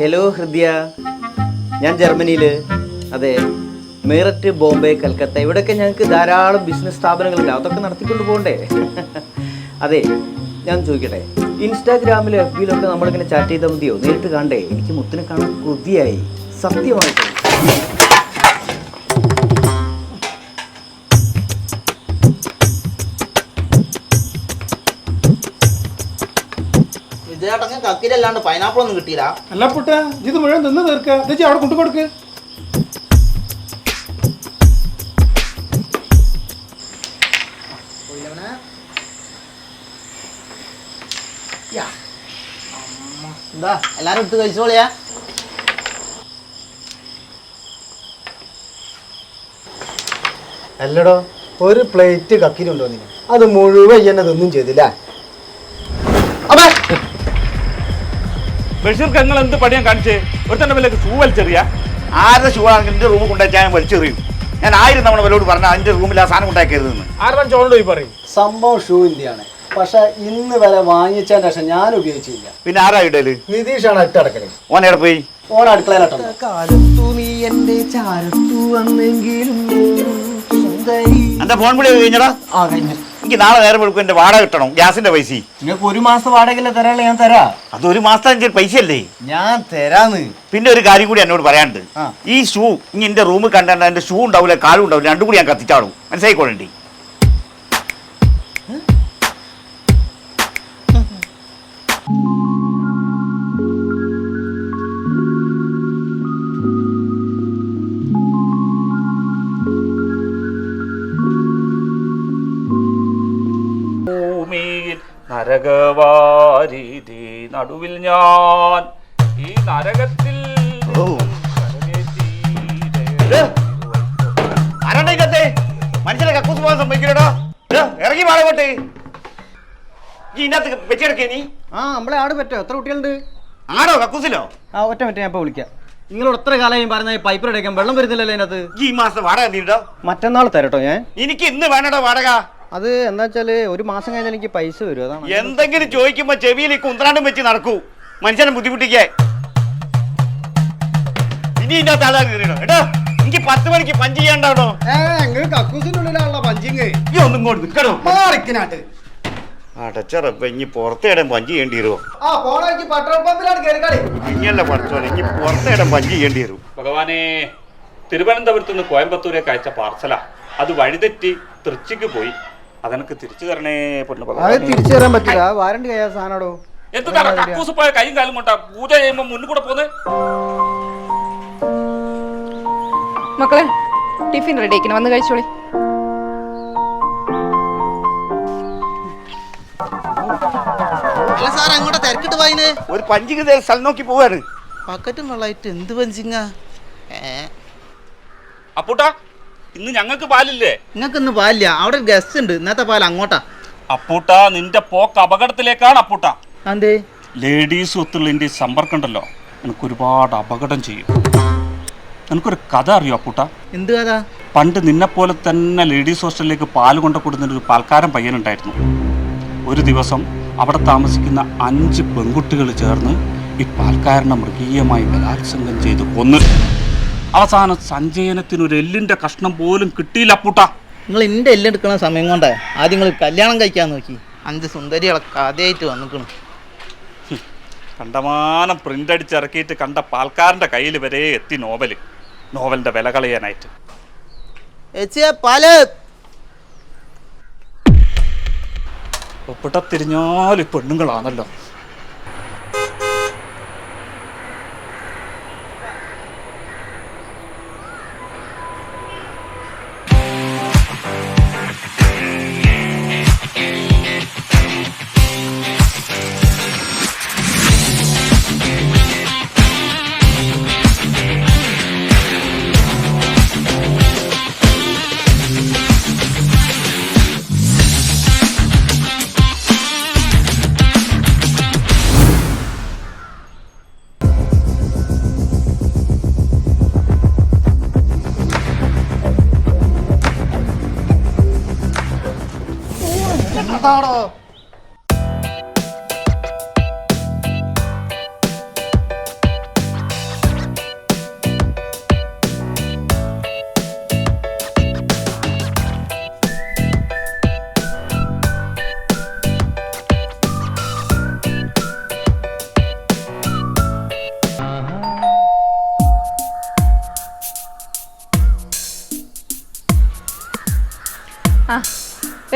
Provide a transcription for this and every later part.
Hello ഹൃദയ, ഞാൻ ജർമ്മനിയിൽ. അതെ, മീററ്റ്, ബോംബെ, കൽക്കത്ത ഇവിടെയൊക്കെ ഞങ്ങൾക്ക് ധാരാളം ബിസിനസ് സ്ഥാപനങ്ങളുണ്ട്. അതൊക്കെ നടത്തിക്കൊണ്ട് പോകണ്ടേ? അതെ, ഞാൻ ചോദിക്കട്ടെ, ഇൻസ്റ്റാഗ്രാമിലും എഫ് ബിയിലൊക്കെ നമ്മളിങ്ങനെ ചാറ്റ് ചെയ്താൽ മതിയോ? നേരിട്ട് കാണണ്ടേ? എനിക്ക് മുത്തിനെ കാണാൻ കൊതിയായി, സത്യമായിട്ട്. വിജയേട്ടങ്ങ് കക്കിലല്ലാണ്ട് പൈനാപ്പിൾ ഒന്നും കിട്ടിയില്ല. അല്ല പുട്ട, ഇത് മുഴുവൻ തിന്ന് തീർക്കുക. ചേച്ചി അവിടെ കൊണ്ടു കൊടുക്ക്. എന്താ എല്ലാരും ഇട്ട് കഴിച്ചോളിയാ. അല്ലടോ, ഒരു പ്ലേറ്റ് കക്കിലുണ്ടോ നീ? അത് മുഴുവൻ എന്നെ തിന്നും ചെയ്തില്ല. ബഷീർക്ക് നിങ്ങൾ എന്ത് പണിയാൻ കാണിച്ചേ? ഒരു തന്നെ വിലക്ക് ഷൂ വലിച്ചെറിയാ? ആരുടെ ഷൂ ആണെങ്കിൽ എൻ്റെ റൂമിൽ കൊണ്ടുവച്ചാൽ ഞാൻ വലിച്ചെറിയും. ഞാൻ 1000 തവണ വിലോട് പറഞ്ഞാൽ അതിൻ്റെ റൂമിൽ ആ സാധനം കൊണ്ടാക്കരുതെന്ന്. ആരും ചോണ്ട് പോയി പറയും. സംഭവം ഷൂവിൻ്റെയാണ്, പക്ഷെ ഇന്ന് വരെ വാങ്ങിച്ചതിന് ശേഷം ഞാൻ ഉപയോഗിച്ചില്ല. പിന്നെ ആരാ ഇടല്? നിതീഷാണ് ഇട്ടടക്കല്. ഓൻ എവിടെ പോയി? ഓൻ അടുക്കളയിലട്ട. എന്റെ ഫോൺ വിളി കഴിഞ്ഞടാ. എനിക്ക് നാളെ നേരം വെളുക്കും എന്റെ വാടക കിട്ടണം, ഗ്യാസിന്റെ പൈസ. നിങ്ങൾക്ക് ഒരു മാസം വാടകയില്ല തരാനുള്ള ഞാൻ തരാം. അത് ഒരു മാസത്തെ എൻ്റെ പൈസ അല്ലേ? ഞാൻ തരാന്ന്. പിന്നെ ഒരു കാര്യം കൂടി എന്നോട് പറയാനുണ്ട്. ഈ ഷൂ ഇനി എന്റെ റൂമിൽ കണ്ടാൽ എന്റെ ഷൂ ഉണ്ടാവില്ല, കാലും ഉണ്ടാവില്ല, രണ്ടും കൂടി ഞാൻ കത്തിച്ചാടും. മനസ്സിലായിക്കോളണ്ടി. നരകവാരിധി നടുവിൽ ഞാൻ ഈ നരകത്തിൽ മനുഷ്യരെ കക്കൂസ് പോകാൻ സമ്മതിക്കലോ? ഇറങ്ങി പാടോട്ട് ഈ ഇതിനകത്ത് വെച്ചെടുക്കേ നീ. നമ്മളെ ആട് പറ്റോ? എത്ര കുട്ടികളുണ്ട്? ആടോ കക്കൂസിലോ? ഒറ്റ മിനിറ്റ്, ഞാൻ ഇപ്പൊ വിളിക്കാം. നിങ്ങൾ എത്ര കാലം പറഞ്ഞ പൈപ്പ് അടയ്ക്കാൻ വെള്ളം വരുന്നില്ലല്ലോ അതിനകത്ത്. ഈ മാസം വാടക നീട്ടോ? മറ്റന്നാൾ തരട്ടോ ഞാൻ. എനിക്ക് ഇന്ന് വേണടോ വാടക. അത് എന്താ വെച്ചാല് ഒരു മാസം കഴിഞ്ഞാൽ എനിക്ക് പൈസ വരും, അതാണ്. എന്തെങ്കിലും ചോദിക്കുമ്പോ ചെവിയിൽ കുന്ത്രാണ്ടും വെച്ച് നടക്കൂ, മനുഷ്യനെ ബുദ്ധിമുട്ടിക്കേ. ഇനി ഇതിന്റെ അകത്ത് ആളാ കയറിയോ? കേട്ടോ, എനിക്ക് 10 മണിക്ക് പഞ്ച് ചെയ്യണ്ടോ? കക്കൂസിനുള്ളിലാണല്ലോ പഞ്ചിങ്. ഈ ഒന്നും കൊണ്ട് നിൽക്കണോ? മാറിക്കനാട്ട് അടച്ചറപ്പ ഇനി പുറത്തേടം പഞ്ച് ചെയ്യേണ്ടി വരുമോ? പെട്രോൾ പമ്പിലാണ് കയറി. ഇങ്ങനല്ല പഠിച്ചോളെ, ഇനി പുറത്തേടം പഞ്ച് ചെയ്യേണ്ടി വരും. ഭഗവാനെ, തിരുവനന്തപുരത്ത് നിന്ന് കോയമ്പത്തൂരേക്ക് അയച്ച പാർസലാ. അത് വഴിതെറ്റി തൃച്ചിക്ക് പോയി. അതെനിക്ക് തിരിച്ചു തരണേ പൊന്നു അത് ഭഗവാനെ. തിരിച്ചു തരാൻ പറ്റില്ല, വാറണ്ടി കഴിയാ സാധനടോ. എന്താണ് കക്കൂസ് പോയ കൈയും കാലും കൊണ്ടാ പൂജ ചെയ്യുമ്പോ മുന്നിൽ കൂടെ പോന്നെ? മക്കളെ, ടിഫിൻ റെഡി ആക്കണം, വന്ന് കഴിച്ചോളി. അല്ല സാർ അങ്ങോട്ട് തിരക്കിട്ട് പോയിന്. ഒരു പഞ്ചിങ് സ്ഥലം നോക്കി പോവാണ്. പക്കറ്റും വെള്ളമായിട്ട് എന്ത് പഞ്ചിങ്ങാ? അപ്പൂട്ടാ, ഇന്ന് ഞങ്ങൾക്ക് പാലില്ലേ? നിങ്ങൾക്ക് ഇന്ന് പാലില്ല, അവിടെ ഒരു ഗസ്റ്റ് ഉണ്ട്. ഇന്നത്തെ പാൽ അങ്ങോട്ടാ. അപ്പൂട്ടാ, നിന്റെ പോക്ക് അപകടത്തിലേക്കാണ് അപ്പൂട്ടാ. അതെ, ലേഡീസ് ഒത്തുള്ളതിൻ്റെ സമ്പർക്കം ഉണ്ടല്ലോ, എനിക്ക് ഒരുപാട് അപകടം ചെയ്യും. എനിക്കൊരു കഥ അറിയോ അപ്പൂട്ടാ? എന്ത് കഥ? പണ്ട് നിന്നെപ്പോലെ തന്നെ ലേഡീസ് ഹോസ്റ്റലിലേക്ക് പാല് കൊണ്ടു കൊടുക്കുന്നൊരു പാൽക്കാരൻ പയ്യനുണ്ടായിരുന്നു. ഒരു ദിവസം അവിടെ താമസിക്കുന്ന 5 പെൺകുട്ടികൾ ചേർന്ന് ഈ പാൽക്കാരനെ മൃഗീയമായി ബലാത്സംഗം ചെയ്ത് കൊന്ന്. അവസാനം സഞ്ചയനത്തിനൊരു എല്ലിൻ്റെ കഷ്ണം പോലും കിട്ടിയില്ല അപ്പൂട്ടാ. നിങ്ങൾ എൻ്റെ എല്ലാം എടുക്കണ സമയം കൊണ്ടേ ആദ്യം നിങ്ങൾ കല്യാണം കഴിക്കാൻ നോക്കി. 5 സുന്ദരികളൊക്കെ ആദ്യമായിട്ട് വന്നിക്കണു. കണ്ടമാനം പ്രിന്റ് അടിച്ചിറക്കിയിട്ട് കണ്ട പാൽക്കാരൻ്റെ കയ്യിൽ വരെ എത്തി നോവലിൻ്റെ വില കളയാനായിട്ട്. ഒപ്പിട്ട തിരിഞ്ഞാൽ പെണ്ണുങ്ങളാണല്ലോ. എന്താണോ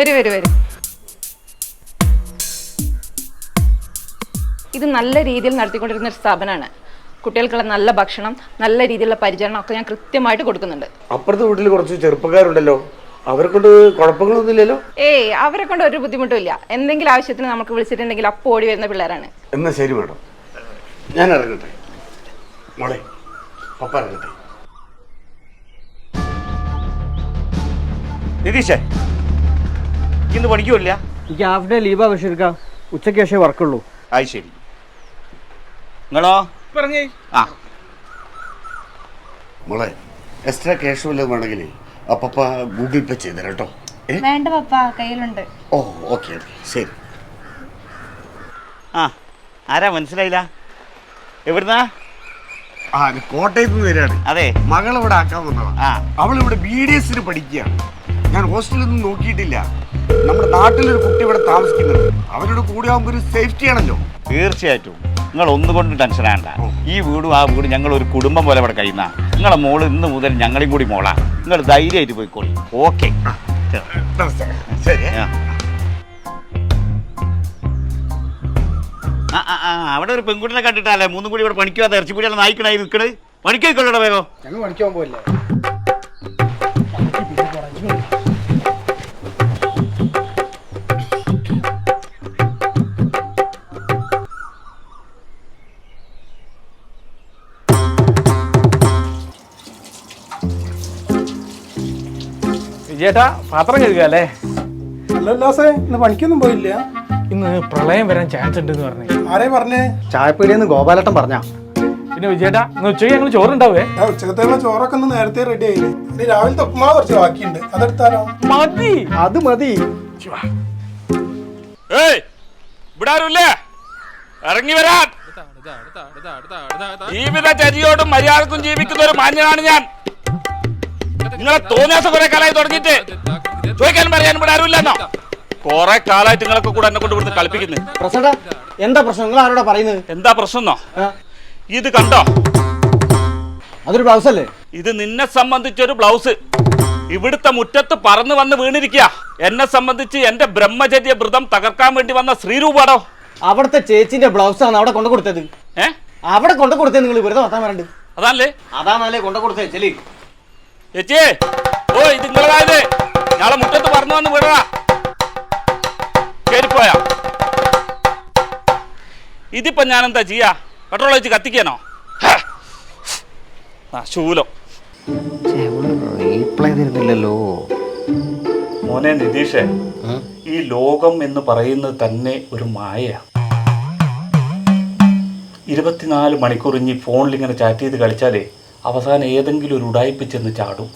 വരൂ വരൂ വരൂ. ഇത് നല്ല രീതിയിൽ നടത്തിക്കൊണ്ടിരുന്ന ഒരു സ്ഥാപനമാണ്. കുട്ടികൾക്കുള്ള നല്ല ഭക്ഷണം, നല്ല രീതിയിലുള്ള പരിചരണം ഒക്കെ ഞാൻ കൃത്യമായിട്ട് കൊടുക്കുന്നുണ്ട്. അപ്പുറത്തെ വീട്ടിൽ കുറച്ച് ചെറുപ്പക്കാരുണ്ടല്ലോ, അവരെ കൊണ്ട് കുഴപ്പങ്ങളൊന്നുമില്ലല്ലോ? ഏയ്, അവരെ കൊണ്ട് ഒരു ബുദ്ധിമുട്ടും ഇല്ല. എന്തെങ്കിലും ആവശ്യത്തിന് നമുക്ക് വിളിച്ചിട്ടുണ്ടെങ്കിൽ അപ്പോൾ ഓടി വരുന്ന പിള്ളേരാണ്. എന്നാ ശരി മേഡം, ഞാൻ ഇറങ്ങട്ടെ. മോളെ, പപ്പ ഇറങ്ങട്ടെ. നിതീഷേ, ഇന്ന് പഠിക്കൂല്ല? എനിക്ക് ഹാഫ് ഡേ ലീവാ ബഷീർക്ക, ഉച്ചയ്ക്ക് ശേഷമേ വർക്കുള്ളൂ. അത് ശരി. നിങ്ങളോ? പറഞ്ഞേ. ആ മോളെ, എക്സ്ട്രാ ക്യാഷ് വല്ലതും വേണമെങ്കിൽ അപ്പപ്പ ഗൂഗിൾ പേ ചെയ്തരാം കേട്ടോ. വേണ്ട പപ്പ, കയ്യിലുണ്ട്. ഓ ഓക്കെ ഓക്കെ, ശരി. ആ, ആരാ മനസ്സിലായില്ല? എവിടുന്നാ? ആ, കോട്ടയത്ത് നിന്ന് വരികയാണ്. അതെ, മകളിവിടെ ആക്കാൻ വന്നതാ. അവളിവിടെ BDS പഠിക്കുകയാണ്. ഞാൻ ഹോസ്റ്റലിൽ ഒന്നും നോക്കിയിട്ടില്ല. നമ്മുടെ നാട്ടിലൊരു കുട്ടി ഇവിടെ താമസിക്കുന്നുണ്ട്. അവരോട് കൂടി ആകുമ്പോൾ ഒരു സേഫ്റ്റി ആണല്ലോ. തീർച്ചയായിട്ടും. നിങ്ങൾ ഒന്നുകൊണ്ട് ടെൻഷൻ ആകണ്ട. ഈ വീടും ആ വീടും ഞങ്ങൾ ഒരു കുടുംബം പോലെ ഇവിടെ കഴിയുന്ന. നിങ്ങളെ മോള് ഇന്ന് മുതൽ ഞങ്ങളെയും കൂടി മോളാ. നിങ്ങൾ ധൈര്യമായിട്ട് പോയിക്കോളി. ഓക്കെ, ശരി. അവിടെ ഒരു പെൺകുട്ടിനെ കണ്ടിട്ടല്ലേ മൂന്നും കൂടി ഇവിടെ പണിക്കാതെ ഇറച്ചിപ്പൂടിയാണ് നായിക്കണായി നിൽക്കണത്. പണിക്കോളൂടെ വേഗം. ഞങ്ങൾ പഠിക്കാൻ പോയില്ലേ? വിജയേട്ടാ, പാത്രം കഴുകല്ലേ? അല്ലല്ലാസേ, ഇന്ന് പണിക്കൊന്നും പോയില്ല. ഇന്ന് പ്രളയം വരാൻ ചാൻസ് ഉണ്ടെന്ന് പറഞ്ഞു. ആരേ പറഞ്ഞേ? ചായപ്പീടിയെന്ന് ഗോപാലട്ടൻ പറഞ്ഞ. പിന്നെ വിജയേട്ടാ, ഇന്ന് ഉച്ചയ്ക്ക് ഞങ്ങൾ ചോറുണ്ടാവേ? ഉച്ചക്കത്തേക്കുള്ള ചോറൊക്കെ ഒന്ന് നേരത്തെ റെഡി ആയില്ലേ? ഇനി രാവിലത്തെ ഉപ്പുമാവ് കുറച്ച് ബാക്കിയുണ്ട്, അതെടുത്താലോ? മതി, അത് മതി. ഇറങ്ങി വരാൻ. ജീവിതചര്യയോടും മര്യാദക്കും ജീവിക്കുന്ന ഒരു മാന്യനാണ് ഞാൻ. നിങ്ങളെ തോന്നിയാസം കുറെ കാലമായി തുടങ്ങിയിട്ട് ചോദിക്കാനും പറയാനും ഇവിടെ ആരുമില്ലെന്നോ? കുറെ കാലമായിട്ട് നിങ്ങളൊക്കെ കൂടെ എന്നെ കൊണ്ട് ഇവിടുന്ന് കളിപ്പിക്കുന്നു. എന്താ പ്രശ്നം? നിങ്ങൾ ആരോടാ പറയുന്നത്? എന്താ പ്രശ്നം? ഇത് കണ്ടോ? അതൊരു ബ്ലൗസ് അല്ലേ? ഇത് നിന്നെ സംബന്ധിച്ചൊരു ബ്ലൗസ് ഇവിടുത്തെ മുറ്റത്ത് പറന്ന് വന്ന് വീണിരിക്കുക. എന്നെ സംബന്ധിച്ച് എന്റെ ബ്രഹ്മചര്യ വ്രതം തകർക്കാൻ വേണ്ടി വന്ന ശ്രീരൂപാടോ. അവിടുത്തെ ചേച്ചിന്റെ ബ്ലൗസ് ആണ് അവിടെ കൊണ്ടു കൊടുത്തത്. അവിടെ കൊണ്ടു കൊടുത്തത് നിങ്ങൾ വെറുതെ വർത്താൻ വരണ്ട്. അതാണല്ലേ കൊണ്ടു കൊടുത്തേ ചെലി. ചേച്ചിയെ, ഓ ഇത് നിങ്ങളതായത് ഞാളെ മുറ്റത്ത് പറന്നു വന്ന് വിടറാ. കേറിപ്പോയാ ഇതിപ്പോ ഞാൻ എന്താ ചെയ്യാ? പെട്രോൾ വെച്ച് കത്തിക്കാനോ? ശൂലം. മോനെ നിതീഷേ, ഈ ലോകം എന്ന് പറയുന്നത് തന്നെ ഒരു മായയാണ്. 24 മണിക്കൂർ ഇനി ഫോണിൽ ഇങ്ങനെ ചാറ്റ് ചെയ്ത് കളിച്ചാലേ അവസാനം ഏതെങ്കിലും ഒരു ഉടായ്പ ചെന്ന് ചാടും.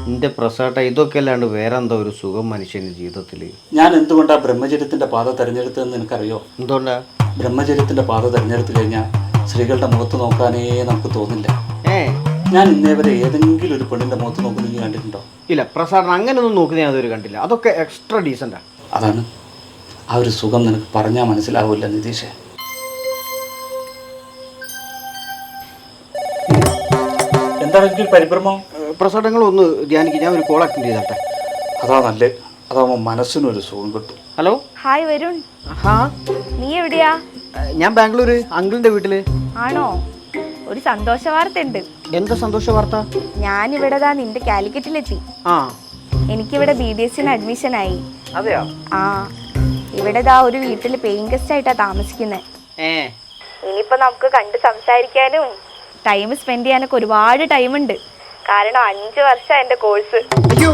എന്റെ പ്രസാട്ട, ഇതൊക്കെ അല്ലാണ്ട് വേറെ എന്താ ഒരു സുഖം മനുഷ്യന്റെ ജീവിതത്തിൽ? ഞാൻ എന്തുകൊണ്ടാ ബ്രഹ്മചര്യത്തിന്റെ പാത തെരഞ്ഞെടുത്തതെന്ന് നിനക്കറിയോ? എന്തുകൊണ്ടാ? ബ്രഹ്മചര്യത്തിന്റെ പാത തെരഞ്ഞെടുത്തു കഴിഞ്ഞാൽ സ്ത്രീകളുടെ മുഖത്ത് നോക്കാനേ നമുക്ക് തോന്നില്ല. ഞാൻ ഇന്നേ വരെ ഏതെങ്കിലും ഒരു പെണ്ണിന്റെ മുഖത്ത് നോക്കുന്നത് നീ കണ്ടിട്ടുണ്ടോ? ഇല്ല പ്രസാദ്, അങ്ങനെയൊന്നും നോക്കുന്നത് ഞാനതൊരു കണ്ടില്ല. അതൊക്കെ എക്സ്ട്രാ ഡീസൻ്റാ. അതാണ് ആ ഒരു സുഖം നിനക്ക് പറഞ്ഞാൽ മനസ്സിലാവില്ല നിതീഷേ. എന്താണ് എനിക്ക് പരിഭ്രമം? പ്രസാദ്, നിങ്ങൾ ഒന്ന് ധ്യാനിക്ക്, ഞാൻ ഒരു കോൾ അറ്റൻഡ് ചെയ്തോട്ടെ. അതാ നല്ലേ, അതാവുമ്പോൾ മനസ്സിനൊരു സുഖം കിട്ടും. ഹലോ. ഹായ് വരുൺ. ഹാ, നീ എവിടെയാ? ഞാൻ ബാംഗ്ലൂര് അങ്കിളിന്റെ വീട്ടില്. ആണോ? ഒരു സന്തോഷ വാർത്ത ഉണ്ട്. എന്താ സന്തോഷ വാർത്ത? ഞാനിവിടെ നിന്റെ കാലിക്കറ്റിലെത്തി. എനിക്കിവിടെ BDS അഡ്മിഷൻ ആയി. അതെയോ? ആ, ഇവിടെ ഒരു വീട്ടിൽ പേയിങ് ഗസ്റ്റ് ആയിട്ടാ താമസിക്കുന്നത്. ഇനിയിപ്പോ നമുക്ക് കണ്ട് സംസാരിക്കാനും ടൈം സ്പെൻഡ് ചെയ്യാനൊക്കെ ഒരുപാട് ടൈമുണ്ട്. കാരണം 5 വർഷം എന്റെ കോഴ്സ്. അയ്യോ,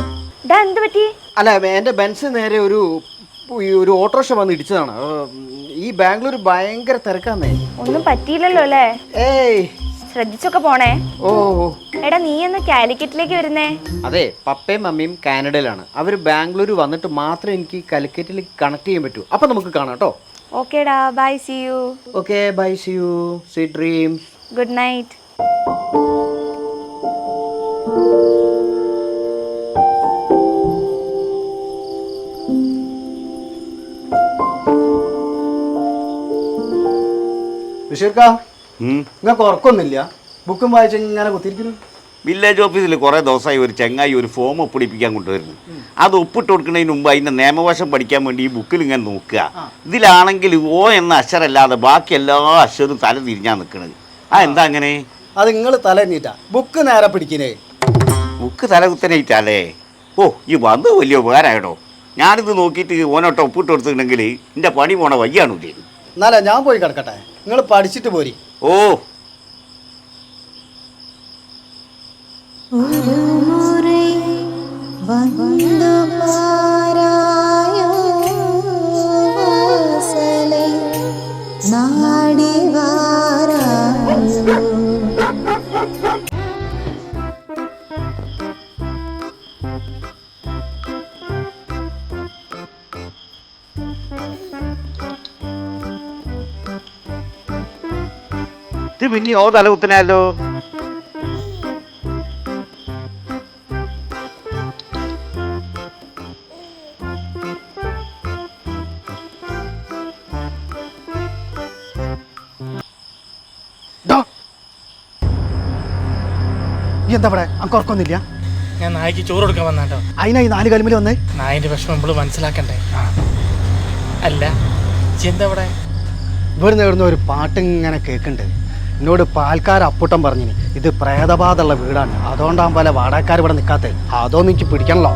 എന്ത് പറ്റി? അല്ല, എന്റെ ബെൻസ് നേരെ ഒരു ഓട്ടോറിക്ഷ വന്ന് ഇടിച്ചതാണ്. ഈ ബാംഗ്ലൂർ ഭയങ്കര തിരക്കാന്നേ. ഒന്നും പറ്റിയില്ലല്ലോ അല്ലേ? ഏയ്, ശ്രദ്ധിച്ചൊക്കെ പോണേ. ഓ, എടാ, നീ എന്ന് കാലിക്കറ്റിലേക്ക് വരുന്നേ? അതെ, പപ്പയും മമ്മിയും കാനഡയിലാണ്. അവർ ബാംഗ്ലൂർ വന്നിട്ട് മാത്രമേ എനിക്ക് കാലിക്കറ്റിലേക്ക് കണക്ട് ചെയ്യാൻ പറ്റൂ. അപ്പൊ നമുക്ക് കാണാം കേട്ടോ. ഓക്കേടാ, bye, see you. Okay, bye, see you, sweet dreams, good night. ബഷീർക്ക, നിങ്ങൾക്ക് ഉറക്കൊന്നുമില്ല? ബുക്കും വായിച്ച് ഇങ്ങനെ കുത്തിയിരിക്കുന്നു. വില്ലേജ് ഓഫീസിൽ കുറേ ദിവസമായി ഒരു ചെങ്ങായി ഒരു ഫോം ഒപ്പിടിപ്പിക്കാൻ കൊണ്ടുവരുന്നു. അത് ഒപ്പിട്ട് കൊടുക്കുന്നതിന് മുമ്പ് അതിൻ്റെ നിയമവശം പഠിക്കാൻ വേണ്ടി ഈ ബുക്കിൽ ഇങ്ങനെ നോക്കുക. ഇതിലാണെങ്കിൽ ഓ എന്ന അക്ഷരമല്ലാതെ ബാക്കി എല്ലാ അക്ഷരവും തല തിരിഞ്ഞാൽ നിൽക്കുന്നത്. എന്താ അങ്ങനെ? അത് നിങ്ങൾ തലഞ്ഞിട്ടാ ബുക്ക് നേരെ പിടിക്കുന്നേ. ബുക്ക് തല കുത്തനായിട്ടല്ലേ? ഓ ഈ വന്ന് വലിയ ഉപകാരമായിടോ. ഞാനിത് നോക്കിയിട്ട് ഓനോട്ട് ഒപ്പിട്ട് കൊടുത്തിട്ടുണ്ടെങ്കിൽ എൻ്റെ പണി പോണ വയ്യാണ്. എന്നാലേ ഞാൻ പോയി കിടക്കട്ടെ, നിങ്ങൾ പഠിച്ചിട്ട് പോരി. ഓ ഇത് പിന്നെയോ തല കുത്തനല്ലോ. എന്താ ഇവിടെ അനക്ക് ഉറക്കൊന്നുമില്ല? ഞാൻ നായ്ക്ക് ചോറ് കൊടുക്കാൻ വന്നാട്ടോ. അതിനാ ഈ 4 കൽമിൽ വന്നേ? നായിന്റെ വിഷമം നമ്മൾ മനസ്സിലാക്കണ്ടേ? അല്ല എന്താ ഇവിടെ? ഇവിടുന്ന് ഇവിടുന്ന് ഒരു പാട്ട് ഇങ്ങനെ കേൾക്കുന്നുണ്ട്. എന്നോട് പാൽക്കാർ അപ്പൂട്ടം പറഞ്ഞിന് ഇത് പ്രേതബാധമുള്ള വീടാണ്, അതുകൊണ്ടാകും പല വാടകക്കാർ ഇവിടെ നിൽക്കാത്തത്. അതൊന്നും എനിക്ക് പിടിക്കണല്ലോ.